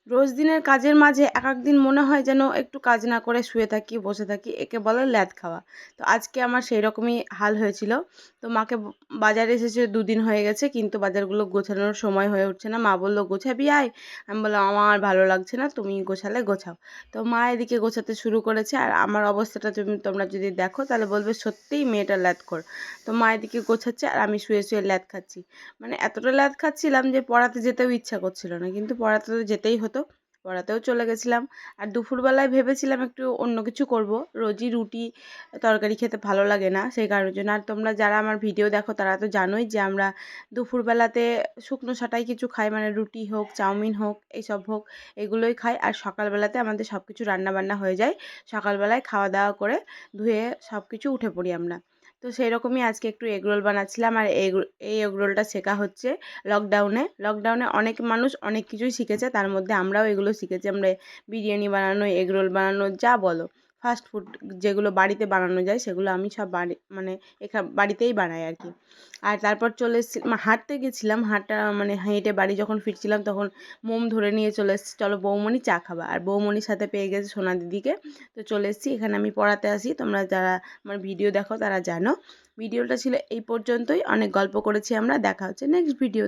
রোজ দিনের কাজের মাঝে এক এক দিন মনে হয় যেন একটু কাজ না করে শুয়ে থাকি, বসে থাকি, একে বলে ল্যাদ খাওয়া। তো আজকে আমার সেই রকমই হাল হয়েছিল। তো মাকে বাজারে এসেছে 2 দিন হয়ে গেছে, কিন্তু বাজারগুলো গোছানোর সময় হয়ে উঠছে না। মা বললো গোছাবি আয়। আমি বললাম আমার ভালো লাগছে না, তুমি গোছালে গোছাও। তো মা এদিকে গোছাতে শুরু করেছে, আর আমার অবস্থাটা তোমরা যদি দেখো তাহলে বলবে সত্যিই মেয়েটা ল্যাদখোর। তো মা এদিকে গোছাচ্ছে আর আমি শুয়ে শুয়ে ল্যাদ খাচ্ছি। মানে এতটা ল্যাদ খাচ্ছিলাম যে পড়াতে যেতেও ইচ্ছা করছিল না, কিন্তু পড়াতে তো যেতেই হতো। পড়াতেও চলে গেছিলাম। আর দুপুরবেলায় ভেবেছিলাম একটু অন্য কিছু করব। রোজই রুটি তরকারি খেতে ভালো লাগে না, সেই কারণের জন্য। আর তোমরা যারা আমার ভিডিও দেখো তারা তো জানোই যে আমরা দুপুরবেলাতে শুকনো শাটাই কিছু খাই, মানে রুটি হোক, চাউমিন হোক, এইসব হোক, এগুলোই খাই। আর সকালবেলাতে আমাদের সব কিছু রান্নাবান্না হয়ে যায়। সকালবেলায় খাওয়া দাওয়া করে ধুয়ে সব কিছু উঠে পড়ি আমরা। তো সেই রকমই আজকে একটু এগরোল বানাচ্ছিলাম। আর এই এগরোলটা শেখা হচ্ছে লকডাউনে অনেক মানুষ অনেক কিছুই শিখেছে, তার মধ্যে আমরাও এগুলো শিখেছি। আমরা বিরিয়ানি বানানো, এগরোল বানানো, যা বলো ফাস্ট ফুড যেগুলো বাড়িতে বানানো যায় সেগুলো আমি সব মানে বাড়িতেই বানাই আর কি। আর তারপর চলে এসেছি, হাঁটতে গেছিলাম, মানে হেঁটে বাড়ি যখন ফিরছিলাম তখন মোম ধরে নিয়ে চলে এসেছি, চলো বৌমণি চা খাবা। আর বৌমণির সাথে পেয়ে গেছে সোনা দিদিকে। তো চলে এসেছি, এখানে আমি পড়াতে আসি, তোমরা যারা আমার ভিডিও দেখো তারা জানো। ভিডিওটা ছিল এই পর্যন্তই, অনেক গল্প করেছি আমরা। দেখা হচ্ছে নেক্সট ভিডিও।